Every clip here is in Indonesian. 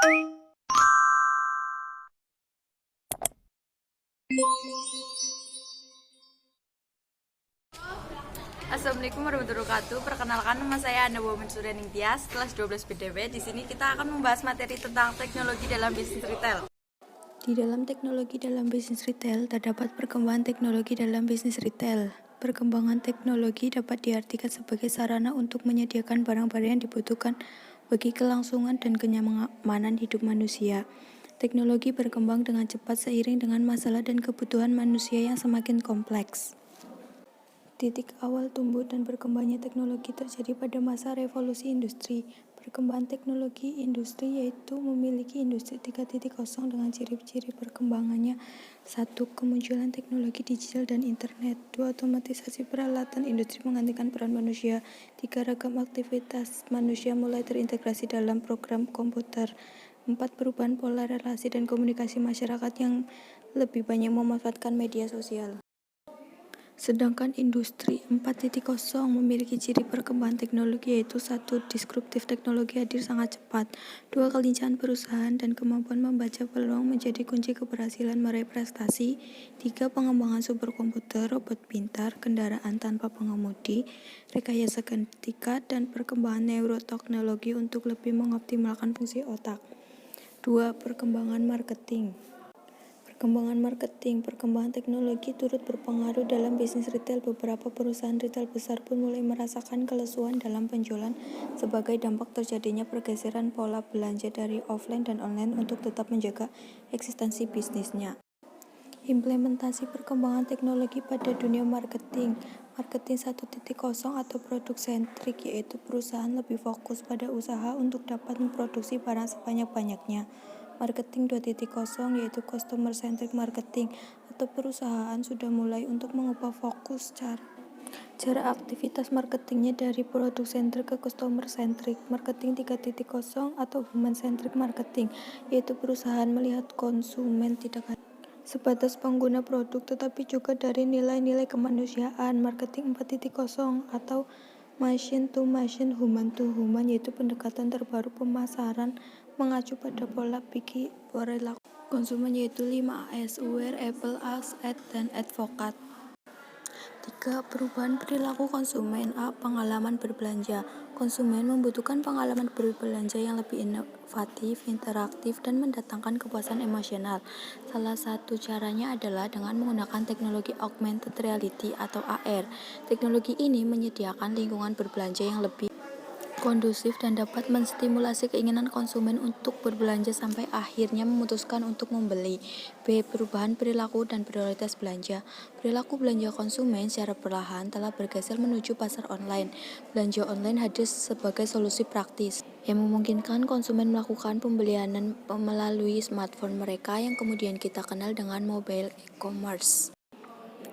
Assalamualaikum warahmatullahi wabarakatuh. Perkenalkan, nama saya Anda Women Suryaning Tias, kelas 12 BDW. Di sini kita akan membahas materi tentang teknologi dalam bisnis retail. Di dalam teknologi dalam bisnis retail, terdapat perkembangan teknologi dalam bisnis retail. Perkembangan teknologi dapat diartikan sebagai sarana untuk menyediakan barang-barang yang dibutuhkan bagi kelangsungan dan kenyamanan hidup manusia. Teknologi berkembang dengan cepat seiring dengan masalah dan kebutuhan manusia yang semakin kompleks. Titik awal tumbuh dan berkembangnya teknologi terjadi pada masa revolusi industri. Perkembangan teknologi industri yaitu memiliki industri 4.0 dengan ciri-ciri perkembangannya. 1. Kemunculan teknologi digital dan internet. 2. Otomatisasi peralatan industri menggantikan peran manusia. 3. Ragam aktivitas manusia mulai terintegrasi dalam program komputer. 4. Perubahan pola relasi dan komunikasi masyarakat yang lebih banyak memanfaatkan media sosial. Sedangkan industri 4.0 memiliki ciri perkembangan teknologi yaitu 1. Disruptif teknologi hadir sangat cepat. 2. Kelincahan perusahaan dan kemampuan membaca peluang menjadi kunci keberhasilan meraih prestasi. 3. Pengembangan superkomputer, robot pintar, kendaraan tanpa pengemudi, rekayasa ketika, dan perkembangan neuroteknologi untuk lebih mengoptimalkan fungsi otak. 2. Perkembangan marketing. Perkembangan teknologi turut berpengaruh dalam bisnis retail. Beberapa perusahaan retail besar pun mulai merasakan kelesuan dalam penjualan sebagai dampak terjadinya pergeseran pola belanja dari offline dan online untuk tetap menjaga eksistensi bisnisnya. Implementasi perkembangan teknologi pada dunia marketing. Marketing 1.0 atau produk sentrik yaitu perusahaan lebih fokus pada usaha untuk dapat memproduksi barang sebanyak-banyaknya. Marketing 2.0 yaitu customer centric marketing atau perusahaan sudah mulai untuk mengubah fokus cara aktivitas marketingnya dari produk centric ke customer centric. Marketing 3.0 atau human centric marketing yaitu perusahaan melihat konsumen tidak hanya sebatas pengguna produk tetapi juga dari nilai-nilai kemanusiaan. Marketing 4.0 atau machine to machine, human to human yaitu pendekatan terbaru pemasaran mengacu pada pola pikir perilaku konsumen yaitu 5As, aware, able, ask, act, dan advocate. 3. Perubahan perilaku konsumen. A. Pengalaman berbelanja. Konsumen membutuhkan pengalaman berbelanja yang lebih inovatif, interaktif, dan mendatangkan kepuasan emosional. Salah satu caranya adalah dengan menggunakan teknologi augmented reality atau AR. Teknologi ini menyediakan lingkungan berbelanja yang lebih kondusif dan dapat menstimulasi keinginan konsumen untuk berbelanja sampai akhirnya memutuskan untuk membeli. B. Perubahan perilaku dan prioritas belanja. Perilaku belanja konsumen secara perlahan telah bergeser menuju pasar online. Belanja online hadir sebagai solusi praktis yang memungkinkan konsumen melakukan pembelian melalui smartphone mereka yang kemudian kita kenal dengan mobile e-commerce.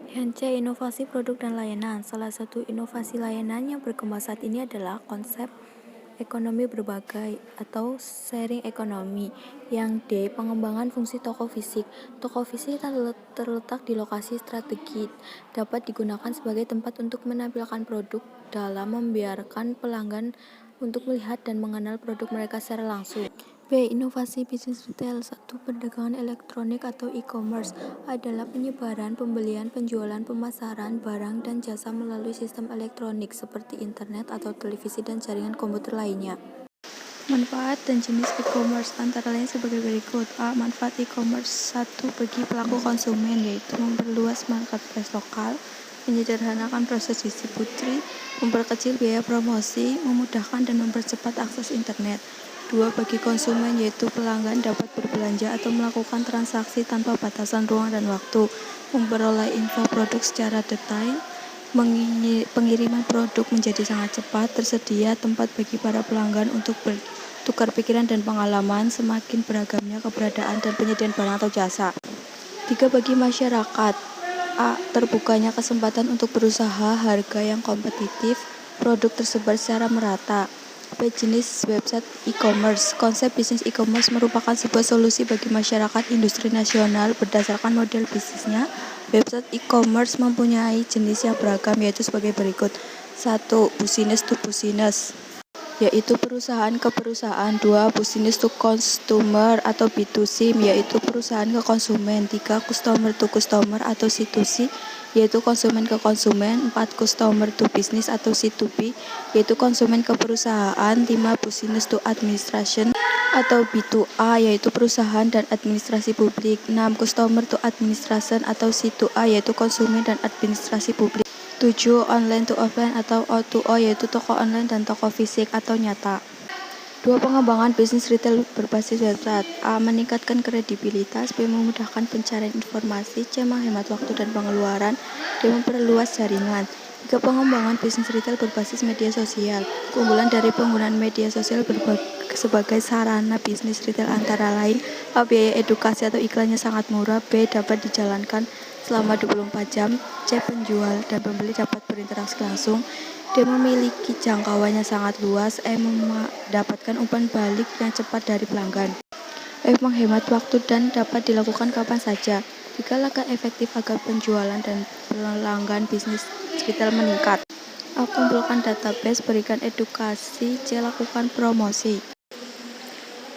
Yang C. Inovasi produk dan layanan. Salah satu inovasi layanan yang berkembang saat ini adalah konsep ekonomi berbagai atau sharing ekonomi. Yang D. Pengembangan fungsi toko fisik. Toko fisik terletak di lokasi strategis, dapat digunakan sebagai tempat untuk menampilkan produk dalam membiarkan pelanggan untuk melihat dan mengenal produk mereka secara langsung. B. Inovasi bisnis retail. 1. Perdagangan elektronik atau e-commerce adalah penyebaran, pembelian, penjualan, pemasaran barang dan jasa melalui sistem elektronik seperti internet atau televisi dan jaringan komputer lainnya. Manfaat dan jenis e-commerce antara lain sebagai berikut. A. Manfaat e-commerce 1 bagi pelaku konsumen yaitu memperluas marketplace lokal, menyederhanakan proses distribusi, memperkecil biaya promosi, memudahkan dan mempercepat akses internet. 2. Bagi konsumen yaitu pelanggan dapat berbelanja atau melakukan transaksi tanpa batasan ruang dan waktu, memperoleh info produk secara detail, pengiriman produk menjadi sangat cepat, tersedia tempat bagi para pelanggan untuk bertukar pikiran dan pengalaman, semakin beragamnya keberadaan dan penyediaan barang atau jasa. 3. Bagi masyarakat. A. Terbukanya kesempatan untuk berusaha, harga yang kompetitif, produk tersebar secara merata. B. Jenis website e-commerce. Konsep bisnis e-commerce merupakan sebuah solusi bagi masyarakat industri nasional berdasarkan model bisnisnya. Website e-commerce mempunyai jenis yang beragam yaitu sebagai berikut. 1. Business to business. yaitu perusahaan ke perusahaan. 2. Business to consumer atau B2C, yaitu perusahaan ke konsumen. 3. Customer to customer atau C2C, yaitu konsumen ke konsumen. 4. Customer to business atau C2B, yaitu konsumen ke perusahaan. 5. Business to administration atau B2A, yaitu perusahaan dan administrasi publik. 6. Customer to administration atau C2A, yaitu konsumen dan administrasi publik. 7. Online to offline atau O2O, yaitu toko online dan toko fisik atau nyata. 2. Pengembangan bisnis retail berbasis website. A. Meningkatkan kredibilitas. B. Memudahkan pencarian informasi. C. Menghemat waktu dan pengeluaran. D. Memperluas jaringan. 3. Pengembangan bisnis retail berbasis media sosial. Keunggulan dari penggunaan media sosial sebagai sarana bisnis retail antara lain: A. Biaya edukasi atau iklannya sangat murah. B. Dapat dijalankan selama 24 jam. C. Penjual dan pembeli dapat berinteraksi langsung. D. Memiliki jangkauannya sangat luas. E. Mendapatkan umpan balik yang cepat dari pelanggan. F. Menghemat waktu dan dapat dilakukan kapan saja. 3. Langkah efektif agar penjualan dan pelanggan bisnis retail meningkat. A. Kumpulkan database, berikan edukasi. C. Lakukan promosi.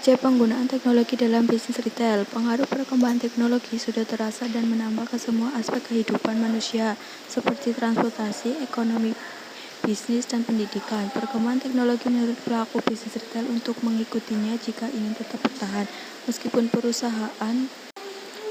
C. Penggunaan teknologi dalam bisnis retail. Pengaruh perkembangan teknologi sudah terasa dan menambah ke semua aspek kehidupan manusia, seperti transportasi, ekonomi, bisnis, dan pendidikan. Perkembangan teknologi menurut pelaku bisnis retail untuk mengikutinya jika ingin tetap bertahan, meskipun perusahaan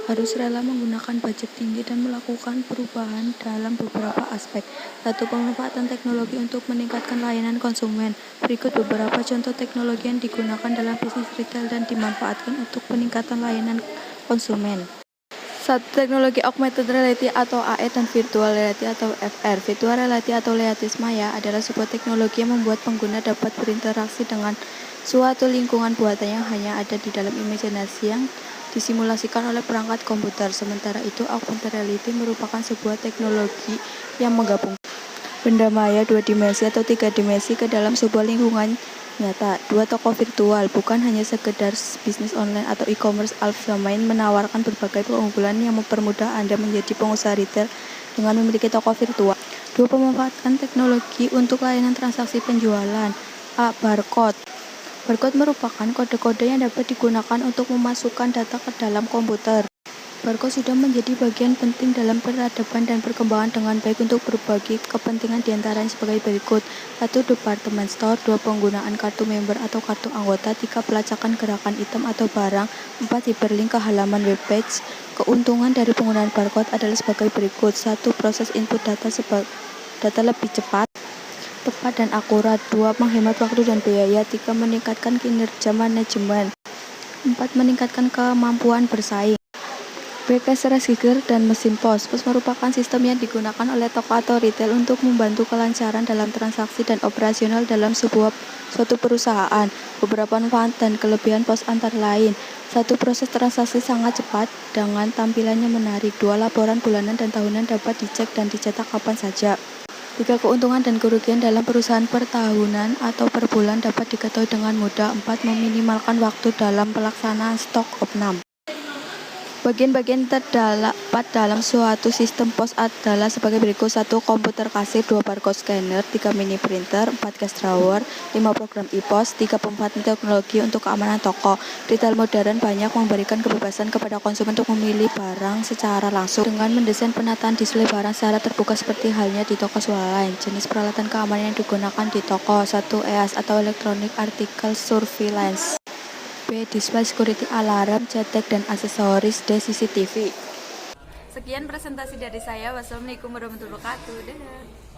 harus rela menggunakan budget tinggi dan melakukan perubahan dalam beberapa aspek. 1. Pemanfaatan teknologi untuk meningkatkan layanan konsumen. Berikut beberapa contoh teknologi yang digunakan dalam bisnis retail dan dimanfaatkan untuk peningkatan layanan konsumen. 1. Teknologi augmented reality atau AR dan virtual reality atau VR. Virtual reality atau reality maya adalah sebuah teknologi yang membuat pengguna dapat berinteraksi dengan suatu lingkungan buatan yang hanya ada di dalam imajinasi yang disimulasikan oleh perangkat komputer. Sementara itu, augmented reality merupakan sebuah teknologi yang menggabungkan benda maya 2 dimensi atau 3 dimensi ke dalam sebuah lingkungan nyata. 2. Toko virtual bukan hanya sekedar bisnis online atau e-commerce. Alfamain menawarkan berbagai keunggulan yang mempermudah Anda menjadi pengusaha retail dengan memiliki toko virtual. 2. Pemanfaatan teknologi untuk layanan transaksi penjualan. A. Barcode. Barcode merupakan kode-kode yang dapat digunakan untuk memasukkan data ke dalam komputer. Barcode sudah menjadi bagian penting dalam peradaban dan perkembangan dengan baik untuk berbagai kepentingan diantaranya sebagai berikut. 1. Department store. 2. Penggunaan kartu member atau kartu anggota. 3. Pelacakan gerakan item atau barang. 4. Hyperlink ke halaman webpage. Keuntungan dari penggunaan barcode adalah sebagai berikut. 1. Proses input data lebih cepat, tepat, dan akurat. 2. Menghemat waktu dan biaya. 3. Meningkatkan kinerja manajemen. 4. Meningkatkan kemampuan bersaing. B. Cash register dan mesin pos. Pos merupakan sistem yang digunakan oleh toko atau retail untuk membantu kelancaran dalam transaksi dan operasional dalam suatu perusahaan. Beberapa manfaat dan kelebihan pos antara lain: 1. Proses transaksi sangat cepat dengan tampilannya menarik. 2. Laporan bulanan dan tahunan dapat dicek dan dicetak kapan saja. 3. Keuntungan dan kerugian dalam perusahaan per tahunan atau per bulan dapat diketahui dengan mudah. 4. Meminimalkan waktu dalam pelaksanaan stock of name. Bagian-bagian terdapat dalam suatu sistem pos adalah sebagai berikut. 1. Komputer kasir. 2. Barcode scanner. 3. Mini printer. 4. Cash drawer. 5. Program e-pos. 3. Pemanfaatan teknologi untuk keamanan toko. Retail modern banyak memberikan kebebasan kepada konsumen untuk memilih barang secara langsung dengan mendesain penataan display barang secara terbuka seperti halnya di toko swalayan. Jenis peralatan keamanan yang digunakan di toko. 1. EAS atau Electronic Article Surveillance. B. Display security alarm, cetek, dan aksesoris. D. CCTV. Sekian presentasi dari saya. Wassalamualaikum warahmatullahi wabarakatuh. Dadah.